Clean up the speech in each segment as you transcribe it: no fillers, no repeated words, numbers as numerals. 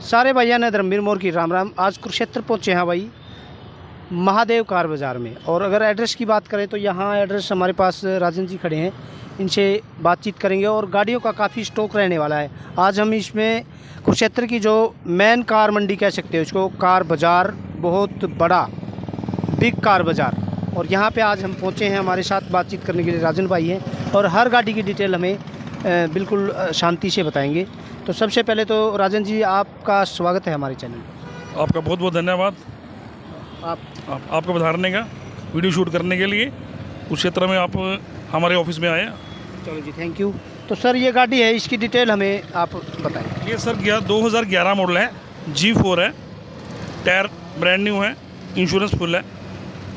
सारे भैया ने धर्मवीर मोर की राम राम। आज कुरुक्षेत्र पहुँचे हैं भाई, महादेव कार बाज़ार में। और अगर एड्रेस की बात करें तो यहाँ एड्रेस हमारे पास राजन जी खड़े हैं, इनसे बातचीत करेंगे। और गाड़ियों का काफ़ी स्टॉक रहने वाला है। आज हम इसमें कुरुक्षेत्र की जो मेन कार मंडी कह सकते हैं उसको, कार बाज़ार, बहुत बड़ा बिग कार बाज़ार, और यहाँ पे आज हम पहुँचे हैं। हमारे साथ बातचीत करने के लिए राजन भाई हैं और हर गाड़ी की डिटेल हमें बिल्कुल शांति से बताएंगे। तो सबसे पहले तो राजन जी, आपका स्वागत है हमारे चैनल में। आपका बहुत बहुत धन्यवाद आपको पधारने का, वीडियो शूट करने के लिए उस क्षेत्र में आप हमारे ऑफिस में आए। चलो जी, थैंक यू। तो सर ये गाड़ी है, इसकी डिटेल हमें आप बताएं। ये सर 2011 मॉडल है, G4 है, टायर ब्रांड न्यू है, इंश्योरेंस फुल है।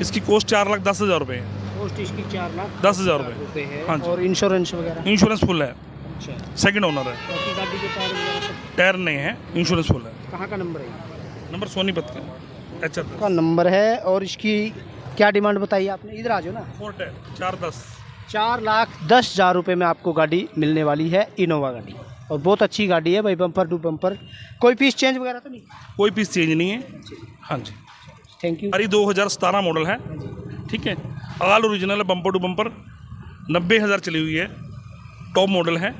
इसकी कॉस्ट 4,10,000 रुपये है। कॉस्ट इसकी 4,10,000 रुपये है। हाँ जी। और इंश्योरेंस वगैरह? इंश्योरेंस फुल है, अच्छा। सेकंड ओनर है। बाकी गाड़ी के टायर वगैरह सब टायर नहीं है, इंश्योरेंस फुल है। कहाँ का नंबर है? नंबर सोनीपत का अच्छा का नंबर है। और इसकी क्या डिमांड बताई आपने? इधर आ जाओ ना। 4,10,000 4,10,000 रुपये में आपको गाड़ी मिलने वाली है, इनोवा गाड़ी। और बहुत अच्छी गाड़ी है भाई, बम्पर टू बम्पर। कोई पीस चेंज वगैरह तो नहीं? कोई पीस चेंज नहीं है। हाँ जी, थैंक यू। अरे 2017 मॉडल है, ठीक है। ऑल ओरिजिनल है, बम्पर टू बम्पर, 90,000 चली हुई है, टॉप मॉडल है।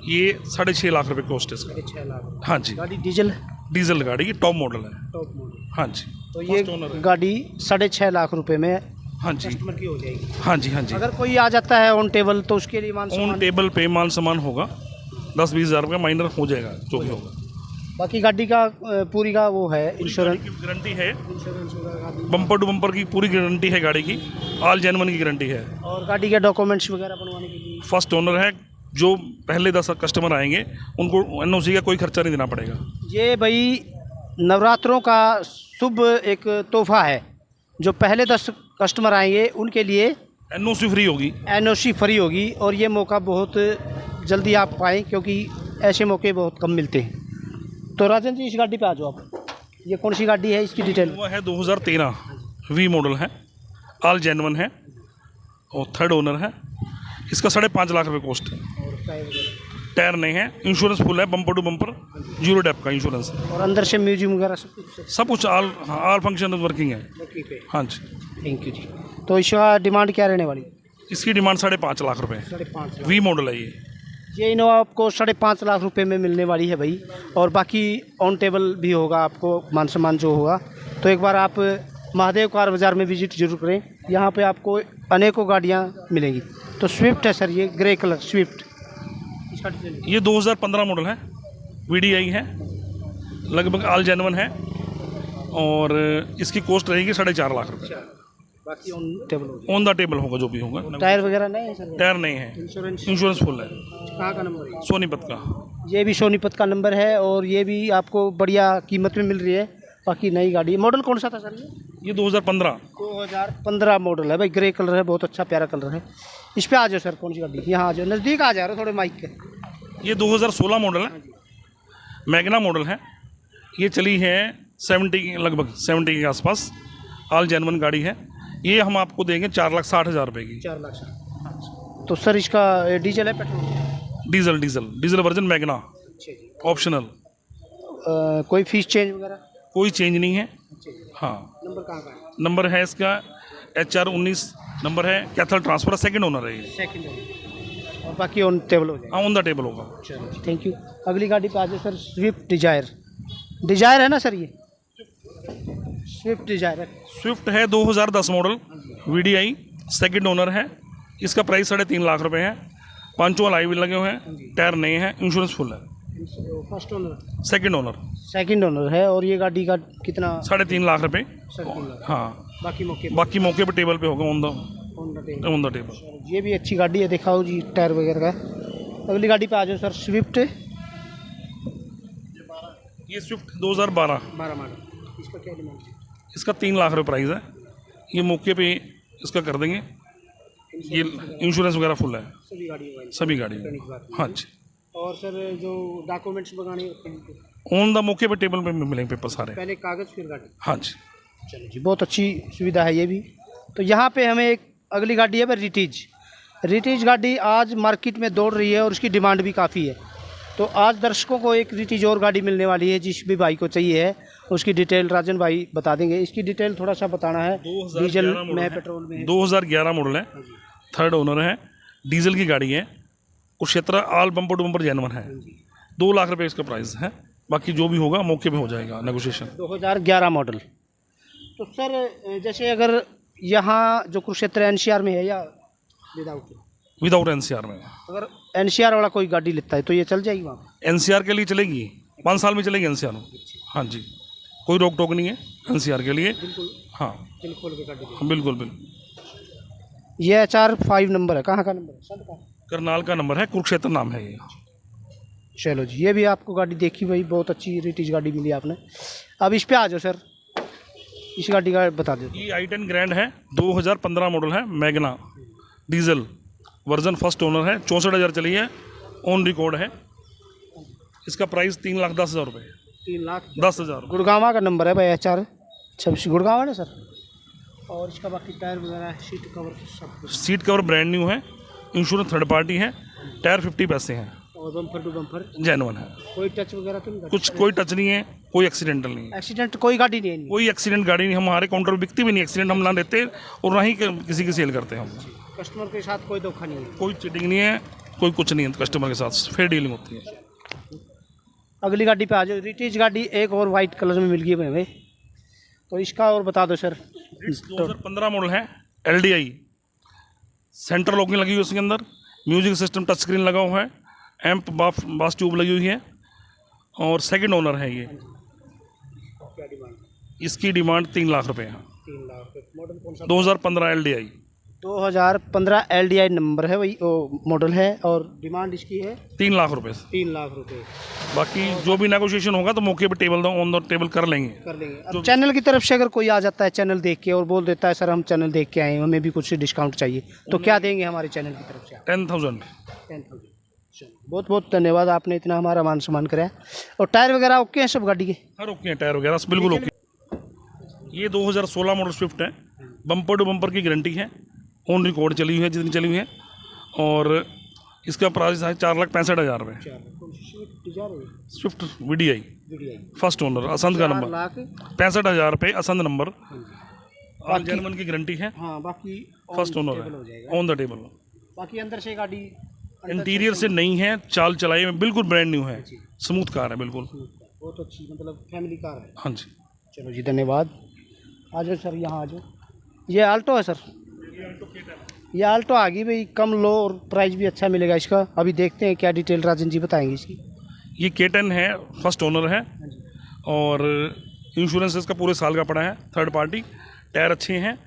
ये 6.5 लाख रुपए कॉस्ट है इसका। 6 लाख। हाँ जी, गाड़ी डीजल? डीजल गाड़ी की टॉप मॉडल है। Top model. हाँ जी। तो ये गाड़ी 6.5 लाख रुपए में हाँ जी, कस्टमर की हो जाएगी। हाँ जी, हाँ जी। अगर कोई आ जाता है ऑन टेबल तो उसके लिए ऑन टेबल पे माल सामान होगा, 10-20 हज़ार का माइनर हो जाएगा जो भी होगा। बाकी गाड़ी का पूरी का वो है इंश्योरेंस, गारंटी है, बम्पर टू बम्पर की पूरी गारंटी है गाड़ी की, ऑल जेन्युइन की गारंटी है। और गाड़ी के डॉक्यूमेंट्स वगैरह बनवाने के लिए फर्स्ट ओनर है। जो पहले 10 कस्टमर आएंगे उनको NOC का कोई खर्चा नहीं देना पड़ेगा। ये भाई नवरात्रों का शुभ एक तोहफा है। जो पहले 10 कस्टमर आएंगे उनके लिए NOC फ्री होगी, NOC फ्री होगी। और ये मौका बहुत जल्दी आप पाएँ, क्योंकि ऐसे मौके बहुत कम मिलते हैं। तो राजन जी, इस गाड़ी पे आ जाओ आप। ये कौन सी गाड़ी है, इसकी डिटेल? वो है 2013 V मॉडल है, ऑल जेन्युइन है और थर्ड ओनर है। इसका 5.5 लाख रुपये कॉस्ट है। टायर नहीं है, इंश्योरेंस फुल है, बम्पर टू बम्पर, 0 डेप का इंश्योरेंस है। और अंदर से म्यूजियम वगैरह सब कुछ ऑल फंक्शन वर्किंग है। हाँ जी, थैंक यू जी। तो इसका डिमांड क्या रहने वाली? इसकी डिमांड 5.5 लाख रुपये है। 5.5 V मॉडल है ये इनोवा आपको 5.5 लाख रुपए में मिलने वाली है भाई। और बाकी ऑन टेबल भी होगा, आपको मान सम्मान जो होगा। तो एक बार आप महादेव कार बाज़ार में विजिट जरूर करें, यहाँ पे आपको अनेकों गाड़ियाँ मिलेंगी। तो स्विफ्ट है सर, ये ग्रे कलर स्विफ्ट। ये 2015 मॉडल है, VDI है, लगभग ऑल जेन्युइन है और इसकी कॉस्ट रहेगी 4.5 लाख रुपये। बाकी ऑन टेबल होगा, ऑन द टेबल होगा जो भी होगा। टायर वगैरह नहीं है सर? टायर नहीं है, इंश्योरेंस फुल है। कहाँ का नंबर है? सोनीपत का। ये भी सोनीपत का नंबर है और ये भी आपको बढ़िया कीमत में मिल रही है। बाकी नई गाड़ी, मॉडल कौन सा था सर ये 2015 मॉडल है भाई, ग्रे कलर है, बहुत अच्छा प्यारा कलर है। इस पे आ जाओ सर, कौन सी गाड़ी? यहाँ आ जाओ, नज़दीक आ जा रहे हो थोड़े माइक के। ये 2016 मॉडल है, मैग्ना मॉडल है। ये चली है 70, लगभग 70 के आसपास, ऑल जेन्युइन गाड़ी है। ये हम आपको देंगे 4,60,000 रुपये की। 4 लाख। तो सर इसका डीजल है petrol? Diesel version Magna, optional. कोई फीस चेंज वगैरह? कोई चेंज नहीं है। हाँ, नंबर कहाँ का है? नंबर है इसका HR 19 नंबर है, कैथल ट्रांसफर, सेकंड ओनर है ये। Second owner. और बाकी ऑन टेबल हो जाएगा? हाँ, ऑन द टेबल होगा। चलो, थैंक यू। अगली गाड़ी पे आ जाए सर, स्विफ्ट डिजायर है ना सर? ये स्विफ्ट डिजायर है। स्विफ्ट है 2010 मॉडल, VDI, सेकंड ओनर है। इसका प्राइस 3.5 लाख रुपये है। 5 वाला भी लगे हुए हैं, टायर नहीं है, इंश्योरेंस फुल है। First owner? सेकंड ओनर है। और ये गाड़ी का कितना? 3.5 लाख रुपये। हाँ, बाकी मौके पर टेबल पे होगा, ऑन द टेबल। ये भी अच्छी गाड़ी है, दिखाओ जी टायर वगैरह का। अगली गाड़ी पे आ जाओ सर, स्विफ्ट। ये स्विफ्ट 2012 मॉडल। इसका क्या डिमांड है? इसका 3 लाख रुपये प्राइस है। ये मौके पे इसका कर देंगे। ये इंश्योरेंस वगैरह फुल है, सभी गाड़ी में। हाँ जी। और सर जो डॉक्यूमेंट्स मंगाने होते हैं ऑन द मौके पे टेबल पे मिलेंगे पेपर सारे। पहले कागज़ फिर गाड़ी? हाँ जी। चलो जी, बहुत अच्छी सुविधा है ये भी। तो यहाँ पे हमें एक अगली गाड़ी है भाई, रिटीज गाड़ी आज मार्केट में दौड़ रही है और उसकी डिमांड भी काफ़ी है। तो आज दर्शकों को एक रिटीज और गाड़ी मिलने वाली है, जिस भी भाई को चाहिए है उसकी डिटेल राजन भाई बता देंगे। इसकी डिटेल थोड़ा सा बताना है। डीजल में, पेट्रोल में, 2011 मॉडल है, थर्ड ओनर है, डीजल की गाड़ी है, Kurukshetra all bumper to bumper genuine है। 2 लाख रुपए इसका प्राइस है, बाकी जो भी होगा मौके पे हो जाएगा नेगोशिएशन। 2011 मॉडल। तो सर जैसे अगर यहाँ जो कुरुक्षेत्र एनसीआर में है या विदाउट एनसीआर में, अगर एनसीआर वाला कोई गाड़ी लेता है तो ये चल जाएगी वहाँ? एनसीआर के लिए चलेगी, 5 साल में चलेगी एनसीआर में। हाँ जी, कोई रोक टोक नहीं है एनसीआर के लिए। बिल्कुल। हाँ बिल्कुल बिल्कुल। ये HR5 नंबर है, कहाँ का नंबर है? करनाल का नंबर है, कुरुक्षेत्र नाम है ये। चलो जी, ये भी आपको गाड़ी देखी भाई, बहुत अच्छी रिटीज गाड़ी मिली आपने। अब इस पे आ जाओ सर, इस गाड़ी का बता दो। ये i10 ग्रैंड है, 2015 मॉडल है, Magna diesel version, first owner है, 64,000 चली है, ऑन रिकॉर्ड है। इसका प्राइस 3,10,000 रुपये। 3,10,000। गुड़गांव का नंबर है भाई, HR26 गुड़गांव है ना सर। और इसका बाकी टायर वगैरह, सीट कवर सब कुछ? सीट कवर ब्रांड न्यू है, इंश्योरेंस थर्ड पार्टी है, टायर 50 पैसे हैं, और बम्पर टू बम्पर जेन्युइन है। कोई टच वगैरह तो नहीं? कुछ कोई टच नहीं है, कोई एक्सीडेंटल नहीं है। एक्सीडेंट कोई गाड़ी नहीं है? कोई एक्सीडेंट गाड़ी नहीं, हमारे काउंटर पर बिकती भी नहीं, एक्सीडेंट हम ना लेते और ना ही किसी की सेल करते हैं हम। कस्टमर के साथ कोई धोखा नहीं है? कोई चीटिंग नहीं है, कोई कुछ नहीं है, कस्टमर के साथ फेयर डीलिंग होती है। अगली गाड़ी पे आ जाओ। रिटीज गाड़ी एक और वाइट कलर में मिल गई हमें, तो इसका और बता दो सर। 2015 मॉडल है, LDI, सेंटर लॉकिंग लगी हुई है उसके अंदर, म्यूजिक सिस्टम टच स्क्रीन लगा हुआ है, एम्प बास ट्यूब लगी हुई है, और सेकंड ओनर है ये। क्या डिमांड? इसकी डिमांड 3 लाख रुपए है। 3 लाख। मॉडल कौन सा? 2015 LDI। 2015 LDI नंबर है वही, वो मॉडल है, और डिमांड इसकी है 3 लाख रुपए। 3 लाख रुपए। बाकी जो भी नेगोशिएशन होगा तो मौके पे टेबल ऑन द टेबल कर लेंगे। अब चैनल की तरफ से अगर कोई आ जाता है चैनल देख के और बोल देता है सर हम चैनल देख के आए हैं, हमें भी कुछ डिस्काउंट चाहिए, तो क्या देंगे हमारे चैनल की तरफ से? 10,000। 10,000। बहुत बहुत धन्यवाद, आपने इतना हमारा मान सम्मान कराया। और टायर वगैरह ओके हैं सब गाड़ी के? हर ओके हैं, टायर वगैरह बिल्कुल ओके। ये 2016 मॉडल स्विफ्ट है, बम्पर टू बम्पर की गारंटी है, ऑन रिकॉर्ड चली हुई है जितनी चली हुई है, और इसका प्राइस है 4,65,000 रुपये। स्विफ्ट VDI फर्स्ट ओनर, असंत का नंबर, 65,000 रुपये, असंत नंबर, ऑल जेन्युइन की गारंटी है। हाँ, बाकी फर्स्ट ओनर है, ऑन द टेबल। बाकी अंदर से गाड़ी, इंटीरियर से नहीं है, चाल चलाई में बिल्कुल ब्रांड न्यू है, स्मूथ कार है बिल्कुल, बहुत अच्छी, मतलब फैमिली कार है। हाँ जी। चलो जी, धन्यवाद। आ जाओ सर, यहाँ आ जाओ। ये आल्टो है सर? ये आल्टो आ गई भाई, कम लो और प्राइस भी अच्छा मिलेगा इसका। अभी देखते हैं क्या डिटेल राजन जी बताएंगे इसकी। ये K10 है, फर्स्ट ओनर है, और इंश्योरेंस इसका पूरे साल का पड़ा है, थर्ड पार्टी, टायर अच्छे हैं।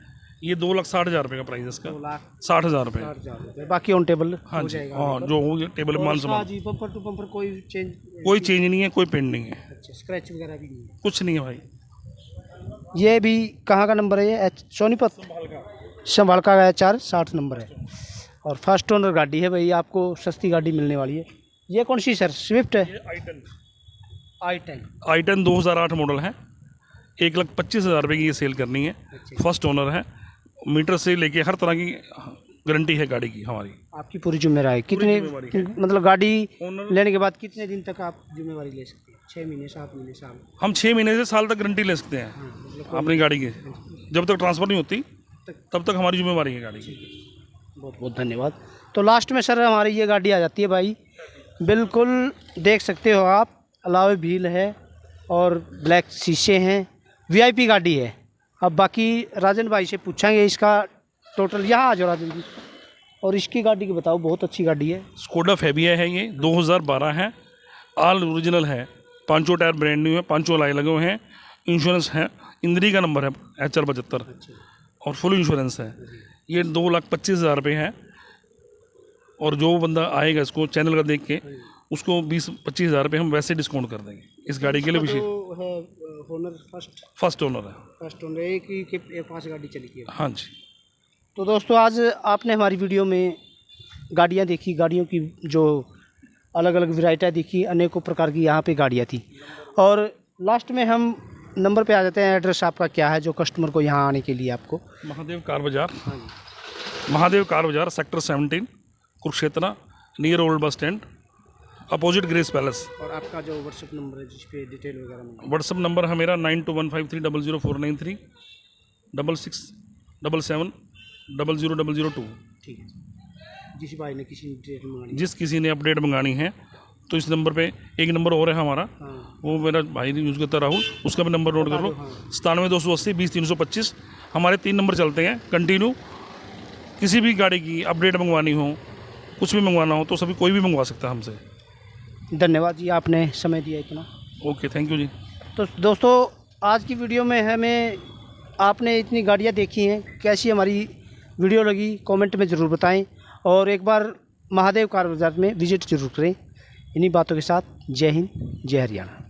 ये 2,60,000 रुपये का प्राइस है इसका। 2,60,000 रुपये। बाकी ऑन टेबल? हाँ जी, हाँ, जो हो गया टेबल मान सम्मान। बम्पर टू बम्पर कोई चेंज? कोई चेंज नहीं है, कोई पेंट नहीं है। अच्छा, स्क्रैच वगैरह भी नहीं है? कुछ नहीं है भाई। ये भी कहाँ का नंबर है? ये सोनीपत संभाल का HR60 नंबर है, और फर्स्ट ओनर गाड़ी है भाई, आपको सस्ती गाड़ी मिलने वाली है। ये कौन सी सर? स्विफ्ट है? i10 2008 मॉडल है, 1,25,000 रुपये की ये सेल करनी है। फर्स्ट ओनर है, मीटर से लेके हर तरह की गारंटी है गाड़ी की हमारी। आपकी पूरी जिम्मेदारी? कितने मतलब गाड़ी लेने के बाद कितने दिन तक आप जिम्मेवारी ले सकते हैं? 6 महीने, 7 महीने, साल? हम 6 महीने से साल तक गारंटी ले सकते हैं अपनी गाड़ी की, जब तक ट्रांसफ़र नहीं होती तब तक हमारी जिम्मेवारी है गाड़ी की। बहुत बहुत धन्यवाद। तो लास्ट में सर हमारी ये गाड़ी आ जाती है भाई, बिल्कुल देख सकते हो आप, अलावे व्हील है और ब्लैक शीशे हैं, VIP गाड़ी है। अब बाकी राजन भाई से पूछेंगे इसका टोटल। यहाँ आ जाओ राजन जी, और इसकी गाड़ी की बताओ, बहुत अच्छी गाड़ी है। स्कोडा फेबिया है, ये 2012 है, ऑल ओरिजिनल है, 5 टायर ब्रांड न्यू है, 5 अलाई लगे हुए हैं, इंश्योरेंस है, इंद्री का नंबर है HR75, और फुल इंश्योरेंस है। ये 2,25,000 रुपये है, और जो बंदा आएगा इसको चैनल का देख के, उसको 20-25,000 रुपये हम वैसे डिस्काउंट कर देंगे इस गाड़ी के लिए। विशेष फर्स्ट ओनर है, एक ही के 5 गाड़ी चली गई। हाँ जी। तो दोस्तों, आज आपने हमारी वीडियो में गाड़ियाँ देखी, गाड़ियों की जो अलग अलग वैरायटियाँ देखी, अनेकों प्रकार की यहाँ पे गाड़ियाँ थी। और लास्ट में हम नंबर पे आ जाते हैं। एड्रेस आपका क्या है जो कस्टमर को यहाँ आने के लिए आपको? महादेव कार बाज़ार, महादेव कार बाज़ार, sector 17, Kurukshetra, near old bus stand, opposite grace palace. और आपका जो व्हाट्सएप नंबर है जिस पे डिटेल वगैरह मंगाएं। व्हाट्सअप नंबर है मेरा 9215300493 6677700002। ठीक है। जिस भाई ने किसी ने डिटेल मंगानी जिस किसी ने अपडेट मंगानी है तो इस नंबर पे, एक नंबर और है हमारा, हाँ वो मेरा भाई यूज़ करता राहुल, उसका भी नंबर नोट कर लो, 97-280-20-325। हमारे 3 नंबर चलते हैं कंटिन्यू। किसी भी गाड़ी की अपडेट मंगवानी हो, कुछ भी मंगवाना हो तो सभी कोई भी मंगवा सकता है हमसे। धन्यवाद जी, आपने समय दिया इतना। ओके, थैंक यू जी। तो दोस्तों, आज की वीडियो में हमें आपने इतनी गाड़ियाँ देखी हैं, कैसी हमारी वीडियो लगी कमेंट में ज़रूर बताएं, और एक बार महादेव कार बाज़ार में विज़िट ज़रूर करें। इन्हीं बातों के साथ जय हिंद, जय हरियाणा।